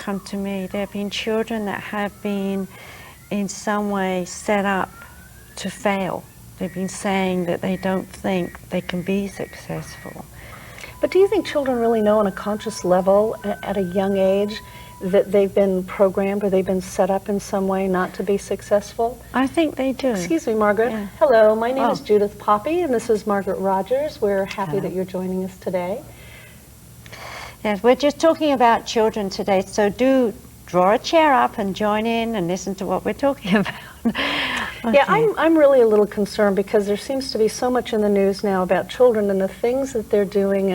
come to me. There have been children that have been in some way set up to fail. They've been saying that they don't think they can be successful. But do you think children really know on a conscious level at a young age that they've been programmed or they've been set up in some way not to be successful? I think they do. Excuse me, Margaret. Yeah. Hello, my name is Judith Poppy, and this is Margaret Rogers. We're happy Hello. that you're joining us today. Yes, we're just talking about children today, so do draw a chair up and join in and listen to what we're talking about. Okay. Yeah, I'm really a little concerned because there seems to be so much in the news now about children and the things that they're doing,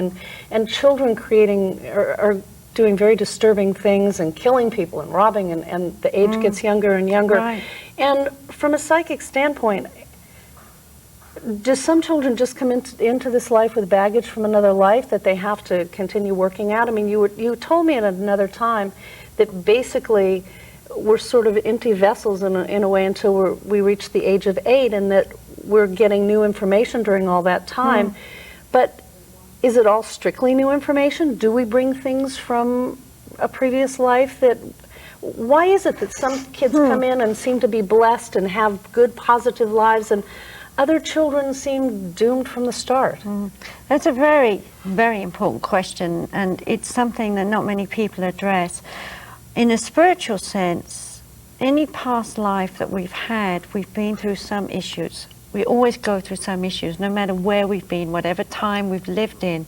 and children creating are doing very disturbing things and killing people and robbing, and the age gets younger and younger. Right. And from a psychic standpoint, do some children just come into this life with baggage from another life that they have to continue working out? I mean, you told me at another time that basically we're sort of empty vessels in a way until we reach the age of 8, and that we're getting new information during all that time. But is it all strictly new information? Do we bring things from a previous life that... Why is it that some kids come in and seem to be blessed and have good, positive lives, and other children seem doomed from the start? That's a very, very important question, and it's something that not many people address. In a spiritual sense, any past life that we've had, we've been through some issues. We always go through some issues, no matter where we've been, whatever time we've lived in.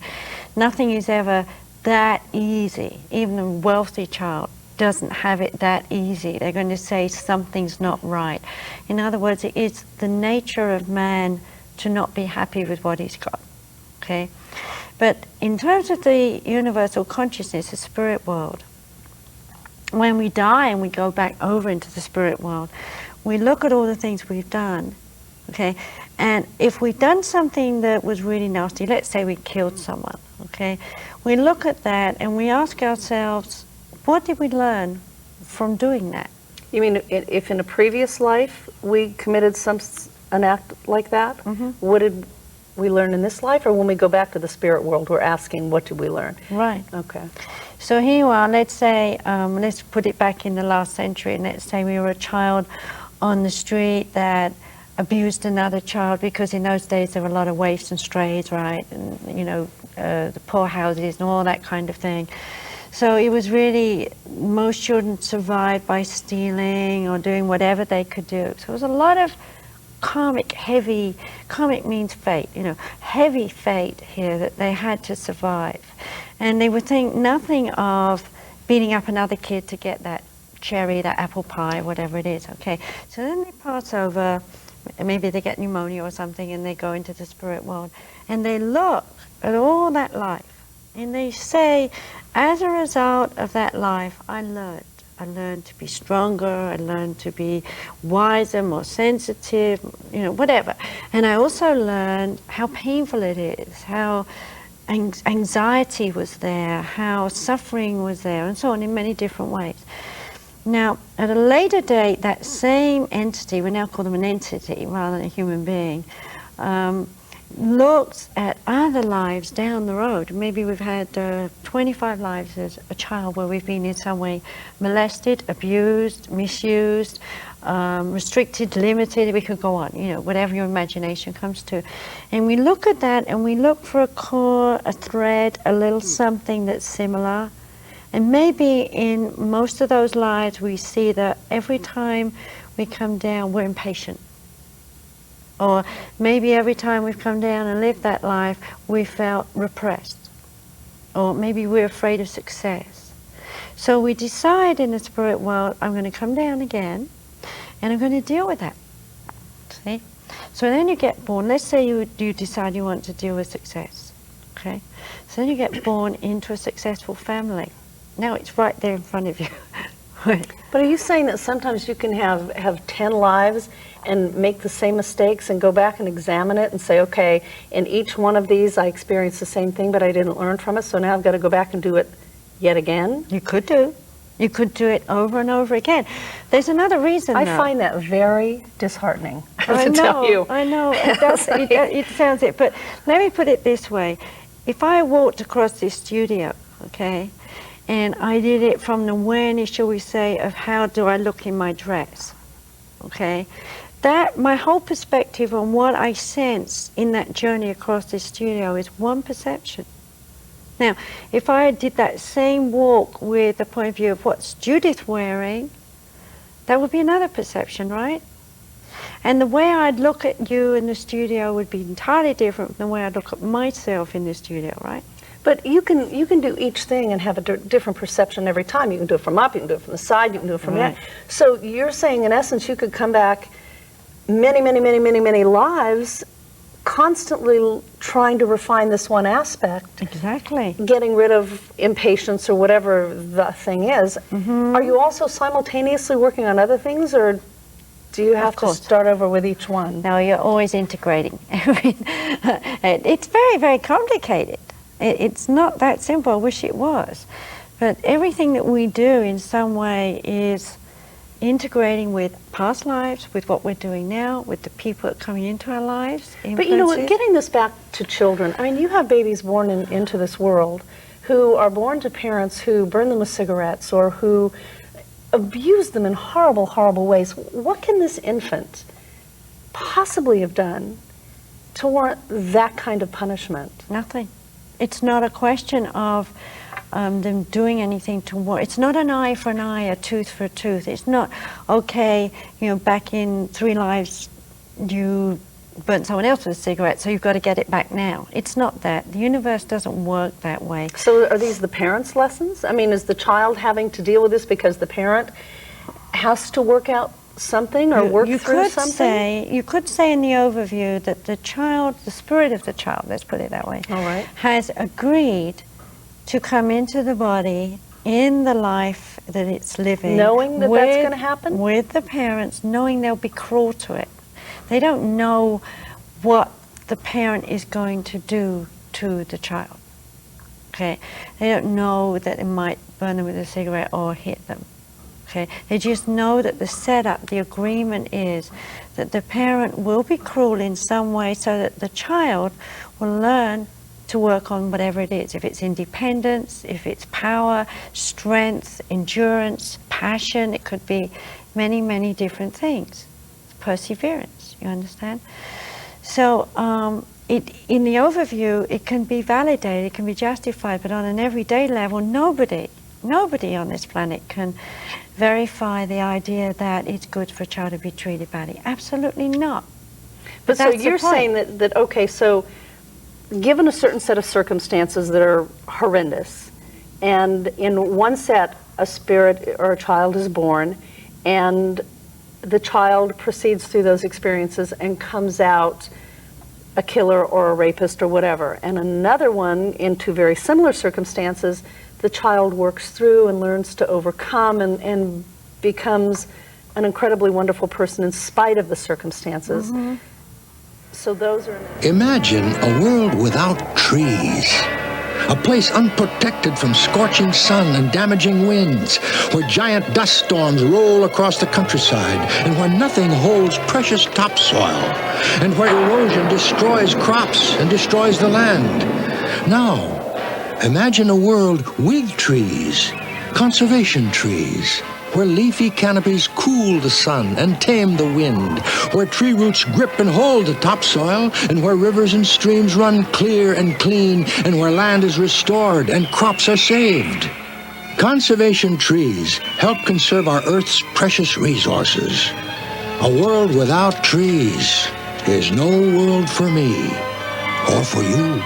Nothing is ever that easy. Even a wealthy child doesn't have it that easy. They're going to say something's not right. In other words, it is the nature of man to not be happy with what he's got. Okay? But in terms of the universal consciousness, the spirit world, when we die and we go back over into the spirit world, we look at all the things we've done, okay? And if we've done something that was really nasty, let's say we killed someone, okay? We look at that and we ask ourselves, what did we learn from doing that? You mean if in a previous life we committed an act like that, what did we learn in this life? Or when we go back to the spirit world, we're asking, what did we learn? Right. Okay. So here you are, let's say, let's put it back in the last century, and let's say we were a child on the street that abused another child, because in those days there were a lot of waifs and strays, right? And, you know, the poorhouses and all that kind of thing. So it was really, most children survived by stealing or doing whatever they could do. So it was a lot of karmic means fate, you know, heavy fate here that they had to survive. And they would think nothing of beating up another kid to get that cherry, that apple pie, whatever it is, okay? So then they pass over, maybe they get pneumonia or something, and they go into the spirit world, and they look at all that life, and they say, as a result of that life, I learned to be stronger, I learned to be wiser, more sensitive, you know, whatever. And I also learned how painful it is, how anxiety was there, how suffering was there, and so on, in many different ways. Now, at a later date, that same entity, we now call them an entity rather than a human being, looks at other lives down the road. Maybe we've had 25 lives as a child where we've been in some way molested, abused, misused, restricted, limited, we could go on, you know, whatever your imagination comes to. And we look at that and we look for a core, a thread, a little something that's similar. And maybe in most of those lives we see that every time we come down we're impatient. Or maybe every time we've come down and lived that life we felt repressed. Or maybe we're afraid of success. So we decide in the spirit world, I'm going to come down again and I'm going to deal with that. See? So then you get born. Let's say you decide you want to deal with success. Okay? So then you get born into a successful family. Now it's right there in front of you. But are you saying that sometimes you can have 10 lives and make the same mistakes and go back and examine it and say, okay, in each one of these I experienced the same thing but I didn't learn from it, so now I've got to go back and do it yet again? You could do. You could do it over and over again. There's another reason, I though. find that very disheartening, to tell you. I know, it does, it sounds it. But let me put it this way. If I walked across this studio, okay, And I did it from the awareness, shall we say, of how do I look in my dress, okay? That, my whole perspective on what I sense in that journey across this studio is one perception. Now, if I did that same walk with the point of view of what's Judith wearing, that would be another perception, right? And the way I'd look at you in the studio would be entirely different from the way I'd look at myself in the studio, right? But you can do each thing and have a different perception every time. You can do it from up, you can do it from the side, you can do it from Right. the So you're saying, in essence, you could come back many lives constantly trying to refine this one aspect. Exactly. Getting rid of impatience or whatever the thing is. Mm-hmm. Are you also simultaneously working on other things, or do you have to course. start over with each one? No, you're always integrating. It's very complicated. It's not that simple. I wish it was. But everything that we do in some way is integrating with past lives, with what we're doing now, with the people that are coming into our lives. But you know what, influences. getting this back to children, I mean, you have babies born into this world who are born to parents who burn them with cigarettes or who abuse them in horrible ways. What can this infant possibly have done to warrant that kind of punishment? Nothing. It's not a question of them doing anything to war. It's not an eye for an eye, a tooth for a tooth. It's not, okay, you know, back in 3 lives you burnt someone else with a cigarette, so you've got to get it back now. It's not that. The universe doesn't work that way. So are these the parents' lessons? I mean, is the child having to deal with this because the parent has to work out something or work through something? You could say in the overview that the child, the spirit of the child, let's put it that way, All right. has agreed to come into the body in the life that it's living. Knowing that that's going to happen? With the parents, knowing they'll be cruel to it. They don't know what the parent is going to do to the child. Okay? They don't know that it might burn them with a cigarette or hit them. Okay? They just know that the setup, the agreement is that the parent will be cruel in some way so that the child will learn to work on whatever it is. If it's independence, if it's power, strength, endurance, passion, it could be many different things. Perseverance, you understand? So in the overview, it can be validated, it can be justified, but on an everyday level, nobody on this planet can verify the idea that it's good for a child to be treated badly. Absolutely not. But so that's the you're point. saying that, okay, so given a certain set of circumstances that are horrendous, and in one set, a spirit or a child is born, and the child proceeds through those experiences and comes out a killer or a rapist or whatever. And another one, into very similar circumstances, the child works through and learns to overcome and becomes an incredibly wonderful person in spite of the circumstances. Mm-hmm. So those are... Imagine a world without trees. A place unprotected from scorching sun and damaging winds, where giant dust storms roll across the countryside, and where nothing holds precious topsoil, and where erosion destroys crops and destroys the land. Now, imagine a world with trees, conservation trees, where leafy canopies cool the sun and tame the wind, where tree roots grip and hold the topsoil, and where rivers and streams run clear and clean, and where land is restored and crops are saved. Conservation trees help conserve our Earth's precious resources. A world without trees is no world for me or for you.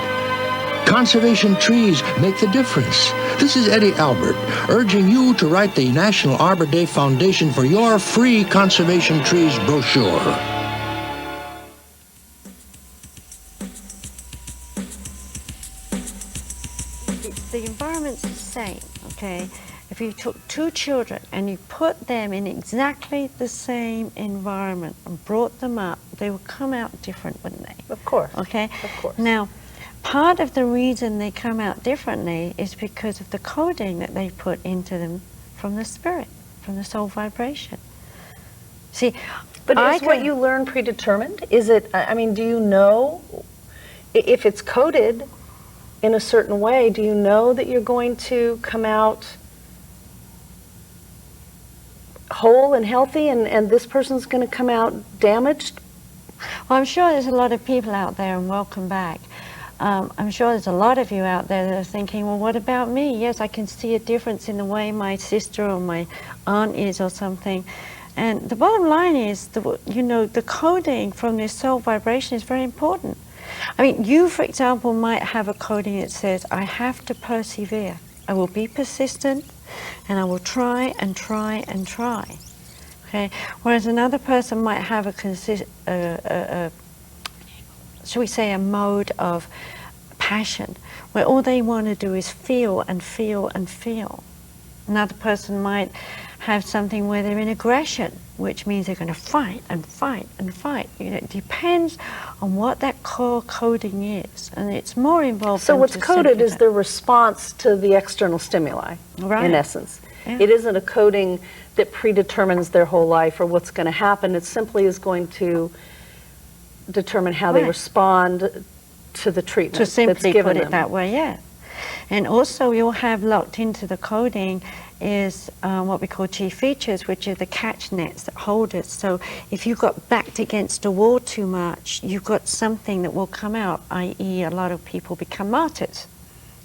Conservation trees make the difference. This is Eddie Albert, urging you to write the National Arbor Day Foundation for your free Conservation Trees brochure. The environment's the same, okay? If you took 2 children and you put them in exactly the same environment and brought them up, they would come out different, wouldn't they? Of course. Okay? Of course. Now, part of the reason they come out differently is because of the coding that they put into them from the spirit, from the soul vibration. See, But is what you learn predetermined? Is it, I mean, do you know if it's coded, in a certain way, do you know that you're going to come out whole and healthy, and this person's going to come out damaged? Well, I'm sure there's a lot of people out there, and welcome back. I'm sure there's a lot of you out there that are thinking, well, what about me? Yes, I can see a difference in the way my sister or my aunt is or something. And the bottom line is, the coding from this soul vibration is very important. I mean, you, for example, might have a coding that says, I have to persevere. I will be persistent, and I will try and try and try. Okay? Whereas another person might have shall we say, a mode of passion, where all they want to do is feel and feel and feel. Another person might have something where they're in aggression, which means they're going to fight and fight and fight. It depends on what that core coding is, and it's more involved. So what's coded is the response to the external stimuli, right, in essence. Yeah. It isn't a coding that predetermines their whole life or what's going to happen. It simply is going to determine how they respond to the treatment to simply that's given put it them. that way, yeah. And also you'll have locked into the coding is what we call Chi features, which are the catch nets that hold it. So if you got backed against a wall too much, you've got something that will come out, i.e. a lot of people become martyrs.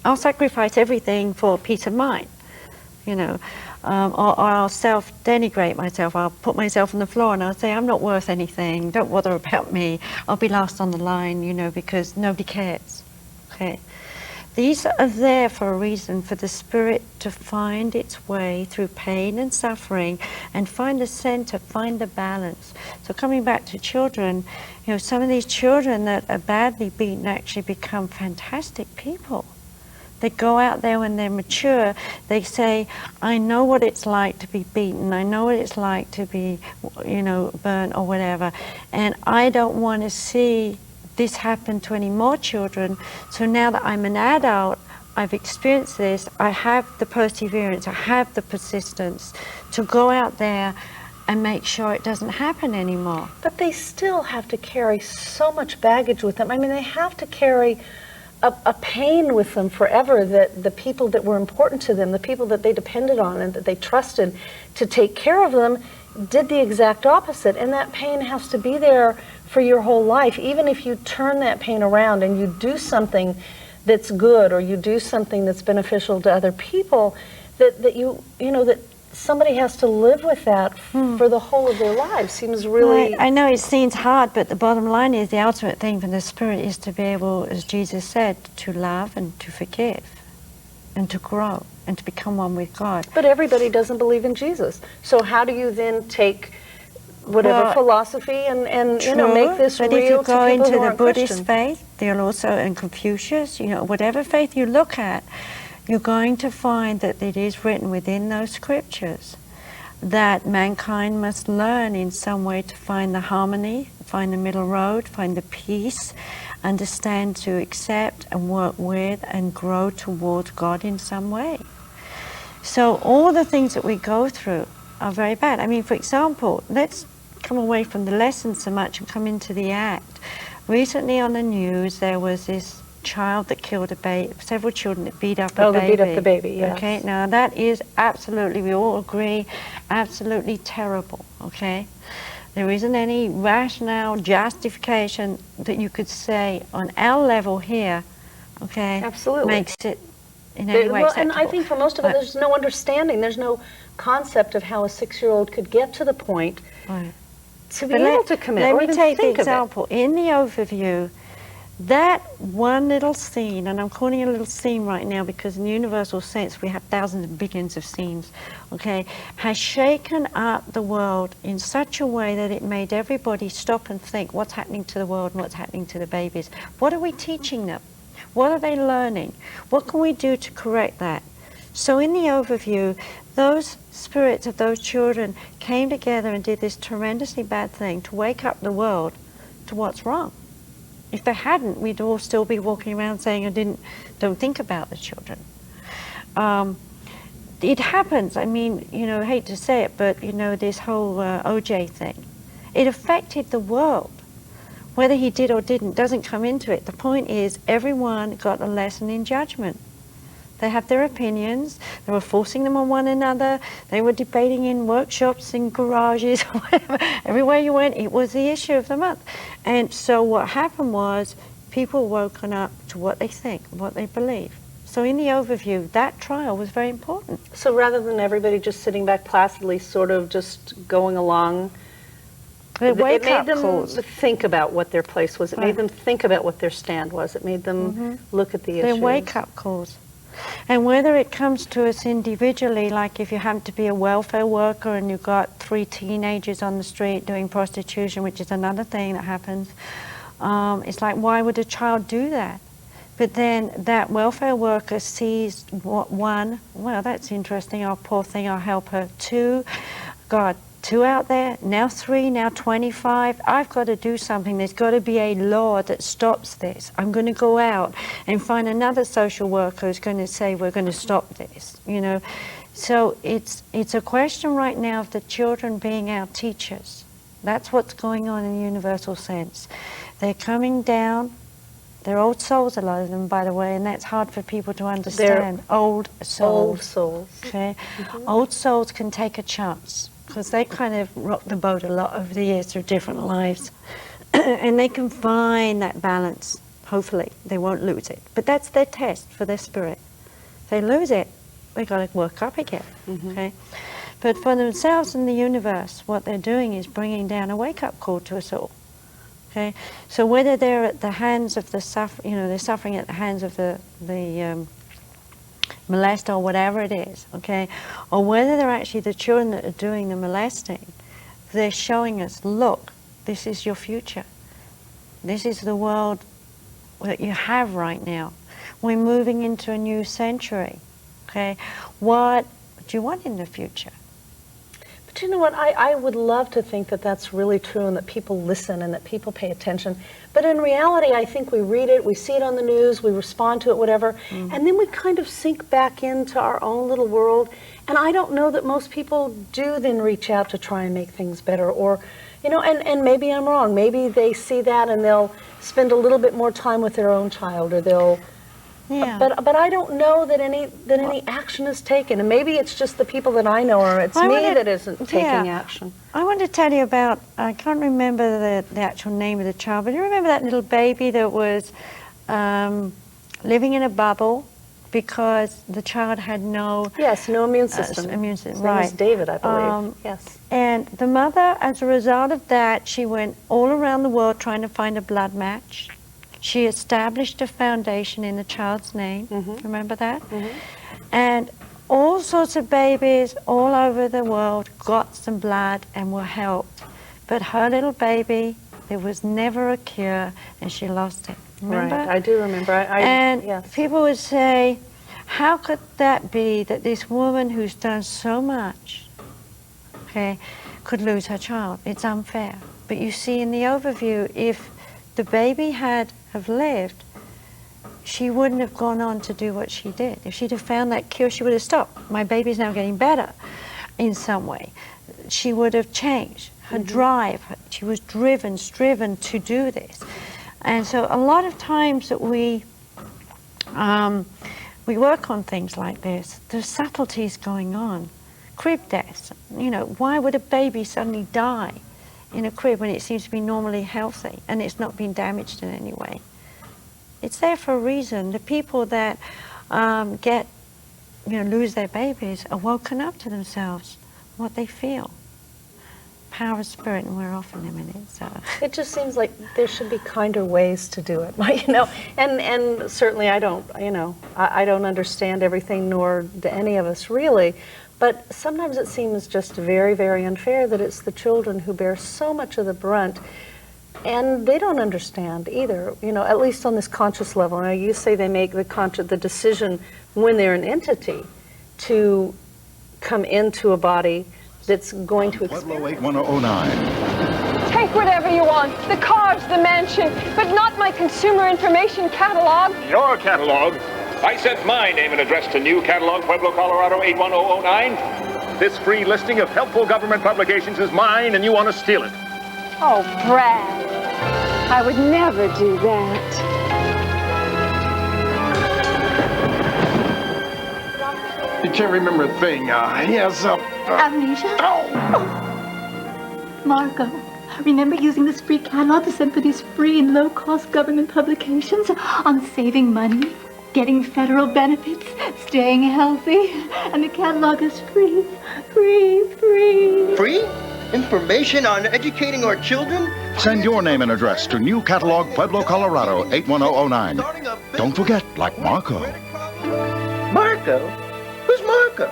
I'll sacrifice everything for peace of mind, or I'll self-denigrate myself. I'll put myself on the floor and I'll say, I'm not worth anything, don't bother about me. I'll be last on the line, because nobody cares. Okay. These are there for a reason, for the spirit to find its way through pain and suffering and find the center, find the balance. So coming back to children, some of these children that are badly beaten actually become fantastic people. They go out there when they're mature, they say, I know what it's like to be beaten, I know what it's like to be, burnt or whatever, and I don't want to see this happen to any more children. So now that I'm an adult, I've experienced this, I have the perseverance, I have the persistence to go out there and make sure it doesn't happen anymore. But they still have to carry so much baggage with them. I mean, they have to carry a pain with them forever, that the people that were important to them, the people that they depended on and that they trusted to take care of them, did the exact opposite. And that pain has to be there for your whole life. Even if you turn that pain around and you do something that's good, or you do something that's beneficial to other people, that somebody has to live with that for the whole of their lives. Seems really... I know it seems hard, but the bottom line is the ultimate thing for the spirit is to be able, as Jesus said, to love and to forgive and to grow and to become one with God. But everybody doesn't believe in Jesus. So how do you then take whatever philosophy and make this but real to people who aren't Christian? if you go into the Buddhist faith, they'll also, and Confucius, whatever faith you look at, you're going to find that it is written within those scriptures that mankind must learn in some way to find the harmony, find the middle road, find the peace, understand to accept and work with and grow toward God in some way. So all the things that we go through are very bad. I mean, for example, let's come away from the lesson so much and come into the act. Recently on the news, there was this child that killed a baby, several children that beat up a baby. Oh, they beat up the baby, yes. Okay, now that is absolutely, we all agree, absolutely terrible, okay? There isn't any rationale, justification that you could say on our level here, okay? Absolutely. Makes it in any way acceptable. And I think for most of it, there's no understanding, there's no concept of how a 6-year-old could get to the point to be able to commit or even think of it. Let me take the example. In the overview, that one little scene, and I'm calling it a little scene right now because in the universal sense we have thousands and billions of scenes, okay, has shaken up the world in such a way that it made everybody stop and think what's happening to the world and what's happening to the babies. What are we teaching them? What are they learning? What can we do to correct that? So in the overview, those spirits of those children came together and did this tremendously bad thing to wake up the world to what's wrong. If they hadn't, we'd all still be walking around saying, don't think about the children. It happens. I mean, I hate to say it, but, this whole OJ thing, it affected the world. Whether he did or didn't doesn't come into it. The point is, everyone got a lesson in judgment. They have their opinions. They were forcing them on one another. They were debating in workshops, in garages, whatever. Everywhere you went, it was the issue of the month. And so what happened was people woken up to what they think, what they believe. So in the overview, that trial was very important. So rather than everybody just sitting back placidly, sort of just going along, it made them think about what their place was. It made them think about what their stand was. It made them look at the issues. They're wake-up calls. And whether it comes to us individually, like if you happen to be a welfare worker and you've got 3 teenagers on the street doing prostitution, which is another thing that happens, it's like, why would a child do that? But then that welfare worker sees one, well, that's interesting, oh, poor thing, I'll help her. 2, God, 2 out there, now 3, now 25. I've got to do something. There's got to be a law that stops this. I'm going to go out and find another social worker who's going to say we're going to stop this, you know. So it's a question right now of the children being our teachers. That's what's going on in the universal sense. They're coming down. They're old souls, a lot of them, by the way, and that's hard for people to understand. They're old souls. Old souls. Okay? Old souls can take a chance, because they kind of rocked the boat a lot over the years through different lives. And they can find that balance, hopefully. They won't lose it. But that's their test for their spirit. If they lose it, they've got to work up again. Okay? But for themselves and the universe, what they're doing is bringing down a wake-up call to us all. Okay? So whether they're at the hands of the they're suffering at the hands of the molest or whatever it is, okay, or whether they're actually the children that are doing the molesting, they're showing us, look, this is your future. This is the world that you have right now. We're moving into a new century, okay? What do you want in the future? But you know what, I would love to think that that's really true and that people listen and that people pay attention. But in reality, I think we read it, we see it on the news, we respond to it, whatever, and then we kind of sink back into our own little world. And I don't know that most people do then reach out to try and make things better. Or, you know, and maybe I'm wrong. Maybe they see that and they'll spend a little bit more time with their own child, or they'll... Yeah. But I don't know that any action is taken, and maybe it's just the people that I know, or it's me that isn't taking action. I want to tell you about, I can't remember the actual name of the child, but you remember that little baby that was living in a bubble because the child had no... Yes, no immune system. Immune system, His right. name is David, I believe. Yes. And the mother, as a result of that, she went all around the world trying to find a blood match. She established a foundation in the child's name. Remember that? And all sorts of babies all over the world got some blood and were helped. But her little baby, there was never a cure, and she lost it. Remember? Right, I do remember. And people would say, how could that be that this woman who's done so much, okay, could lose her child? It's unfair. But you see in the overview, if the baby have lived, she wouldn't have gone on to do what she did. If she'd have found that cure, she would have stopped. My baby's now getting better in some way. She would have changed her drive. She was striven to do this. And so a lot of times that we work on things like this, there's subtleties going on. Crib deaths, you know, why would a baby suddenly die in a crib when it seems to be normally healthy and it's not been damaged in any way? It's there for a reason. The people that lose their babies are woken up to themselves, what they feel. Power of spirit, and we're often in it. So it just seems like there should be kinder ways to do it, you know. And certainly I don't understand everything, nor do any of us really. But sometimes it seems just very, very unfair that it's the children who bear so much of the brunt, and they don't understand either. You know, at least on this conscious level. Now you say they make the decision when they're an entity to come into a body that's going to experience. Pueblo 81009. Take whatever you want, the cars, the mansion, but not my consumer information catalog. Your catalog? I sent my name and address to New Catalog, Pueblo, Colorado 81009. This free listing of helpful government publications is mine, and you want to steal it. Oh, Brad. I would never do that. He can't remember a thing. He has amnesia? Oh! Margot, remember using this free catalog to send for these free and low-cost government publications on saving money, getting federal benefits, staying healthy, and the catalog is free, free, free. Free? Information on educating our children? Send your name and address to New Catalog, Pueblo, Colorado, 81009. Don't forget, like Marco. Marco? Who's Marco?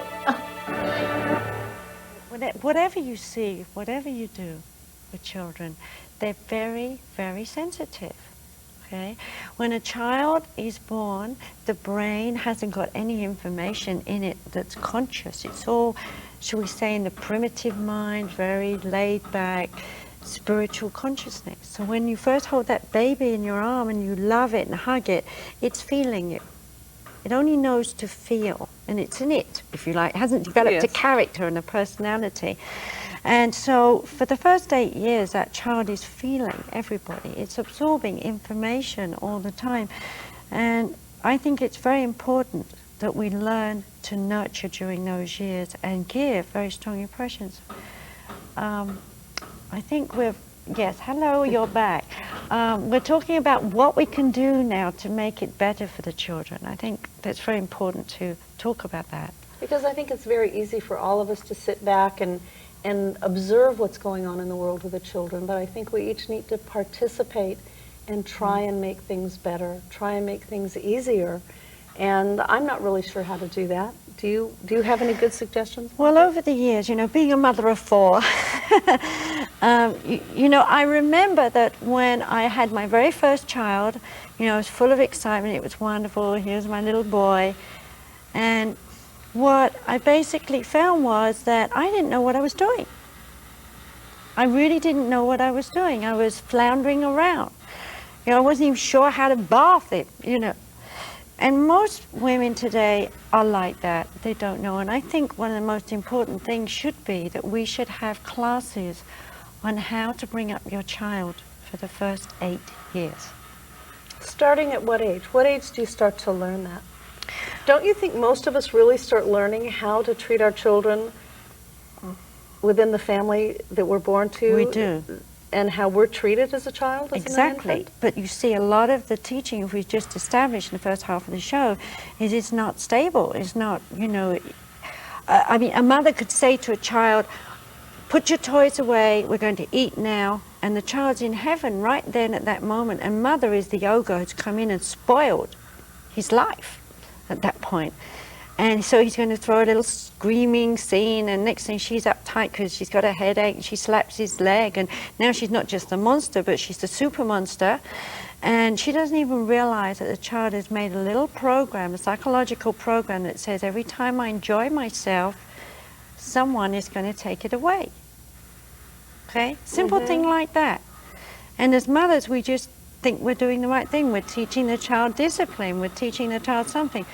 Whatever you see, whatever you do with children, they're very, very sensitive. Okay? When a child is born, the brain hasn't got any information in it that's conscious. It's all, shall we say, in the primitive mind, very laid back, spiritual consciousness. So when you first hold that baby in your arm and you love it and hug it, it's feeling you. It only knows to feel, and it's in it, if you like. It hasn't developed a character and a personality. And so for the first 8 years, that child is feeling everybody. It's absorbing information all the time. And I think it's very important that we learn to nurture during those years and give very strong impressions. I think yes, hello, you're back. We're talking about what we can do now to make it better for the children. I think that's very important to talk about that. Because I think it's very easy for all of us to sit back and observe what's going on in the world with the children, but I think we each need to participate and try and make things better, try and make things easier. And I'm not really sure how to do that. Do you have any good suggestions? Well, over the years, being a mother of 4, I remember that when I had my very first child, I was full of excitement. It was wonderful. Here's my little boy. And what I basically found was that I didn't know what I was doing. I really didn't know what I was doing. I was floundering around. I wasn't even sure how to bath it, And most women today are like that. They don't know. And I think one of the most important things should be that we should have classes on how to bring up your child for the first 8 years. Starting at what age? What age do you start to learn that? Don't you think most of us really start learning how to treat our children within the family that we're born to? We do. And how we're treated as a child, as Exactly. an infant? But you see, a lot of the teaching, if we've just established in the first half of the show, is it's not stable. It's not, I mean, a mother could say to a child, put your toys away, we're going to eat now. And the child's in heaven right then at that moment. And mother is the ogre who's come in and spoiled his life at that point. And so he's going to throw a little screaming scene, and next thing she's uptight because she's got a headache, and she slaps his leg, and now she's not just the monster, but she's the super monster. And she doesn't even realize that the child has made a little program, a psychological program that says every time I enjoy myself, someone is going to take it away. Okay? Simple thing like that. And as mothers, we just think we're doing the right thing. We're teaching the child discipline. We're teaching the child something.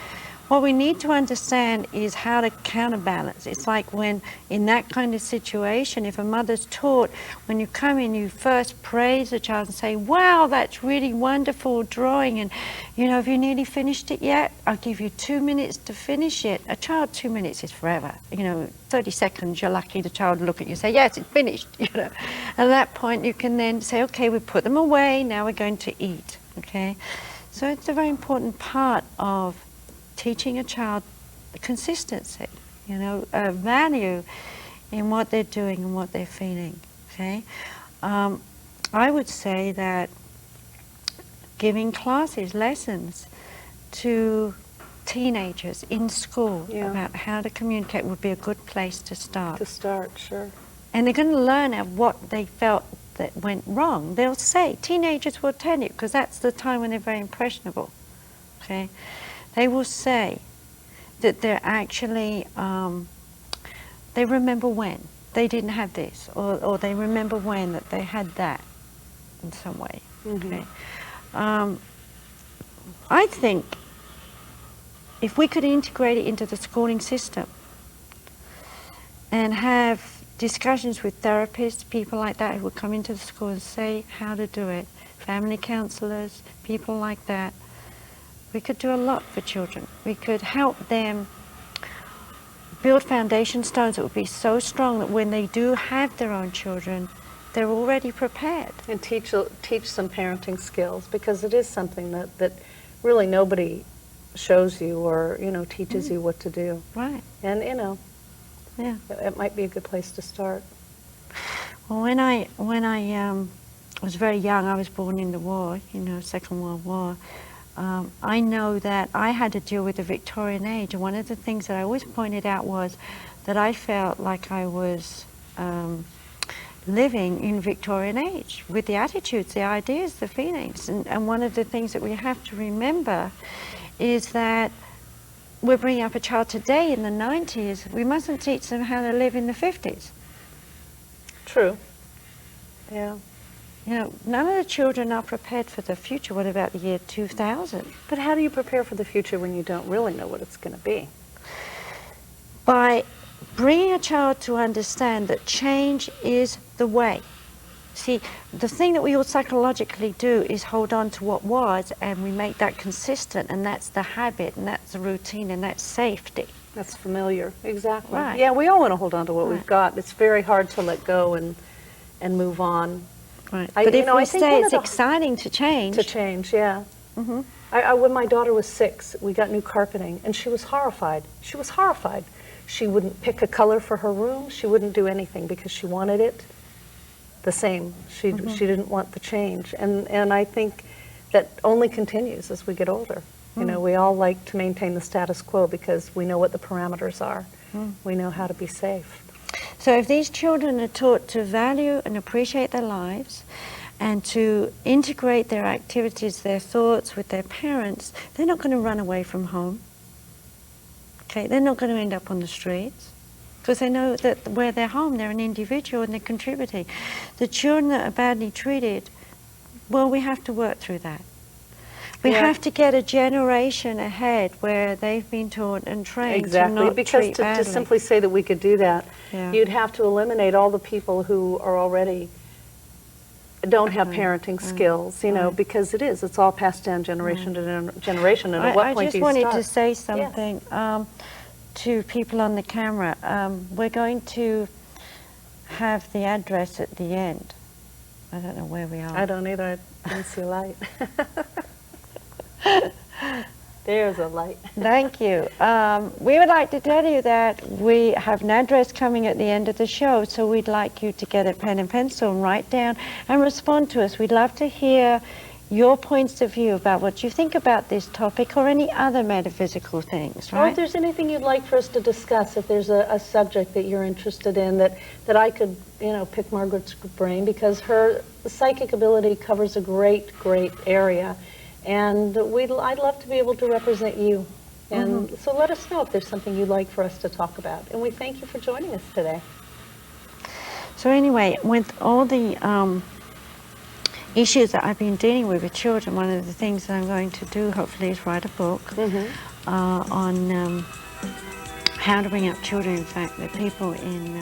What we need to understand is how to counterbalance. It's like when, in that kind of situation, if a mother's taught, when you come in, you first praise the child and say, wow, that's really wonderful drawing, and, have you nearly finished it yet? I'll give you 2 minutes to finish it. A child, 2 minutes is forever. 30 seconds, you're lucky the child will look at you and say, yes, it's finished. At that point, you can then say, okay, we put them away, now we're going to eat, okay? So it's a very important part of teaching a child consistency, a value in what they're doing and what they're feeling, okay? I would say that giving classes, lessons to teenagers in school about how to communicate would be a good place to start. To start, sure. And they're going to learn what they felt that went wrong. They'll say, teenagers will tell you, because that's the time when they're very impressionable, okay? They will say that they're actually, they remember when they didn't have this, or they remember when that they had that in some way. Okay. I think if we could integrate it into the schooling system and have discussions with therapists, people like that who would come into the school and say how to do it, family counselors, people like that. We could do a lot for children. We could help them build foundation stones that would be so strong that when they do have their own children, they're already prepared. And teach some parenting skills, because it is something that really nobody shows you or, teaches you what to do. Right. And, yeah, it might be a good place to start. Well, when I was very young, I was born in the war, Second World War. I know that I had to deal with the Victorian age, and one of the things that I always pointed out was that I felt like I was living in Victorian age with the attitudes, the ideas, the feelings. And one of the things that we have to remember is that we're bringing up a child today in the 90s. We mustn't teach them how to live in the 50s. True. Yeah. None of the children are prepared for the future. What about the year 2000? But how do you prepare for the future when you don't really know what it's going to be? By bringing a child to understand that change is the way. See, the thing that we all psychologically do is hold on to what was, and we make that consistent, and that's the habit, and that's the routine, and that's safety. That's familiar. Exactly. Right. Yeah, we all want to hold on to what Right. we've got. It's very hard to let go and move on. Right. But if we say it's exciting to change. To change, yeah. Mm-hmm. When my daughter was 6, we got new carpeting, and she was horrified. She was horrified. She wouldn't pick a color for her room. She wouldn't do anything because she wanted it the same. She didn't want the change. And I think that only continues as we get older. We all like to maintain the status quo because we know what the parameters are. We know how to be safe. So if these children are taught to value and appreciate their lives and to integrate their activities, their thoughts with their parents, they're not going to run away from home. Okay, they're not going to end up on the streets because they know that where they're home, they're an individual and they're contributing. The children that are badly treated, well, we have to work through that. We have to get a generation ahead where they've been taught and trained to not treat badly. To simply say that we could do that, Yeah. you'd have to eliminate all the people who are already don't have parenting skills, because it's all passed down generation to generation. And at what point do you start? I just wanted to say something to people on the camera. We're going to have the address at the end. I don't know where we are. I don't either. I didn't see a light. There's a light. Thank you. We would like to tell you that we have an address coming at the end of the show, so we'd like you to get a pen and pencil and write down and respond to us. We'd love to hear your points of view about what you think about this topic or any other metaphysical things, right? Or if there's anything you'd like for us to discuss, if there's a subject that you're interested in that I could, pick Margaret's brain, because her psychic ability covers a great area. And I'd love to be able to represent you. And so let us know if there's something you'd like for us to talk about. And we thank you for joining us today. So anyway, with all the issues that I've been dealing with children, one of the things that I'm going to do hopefully is write a book on how to bring up children. In fact, the people in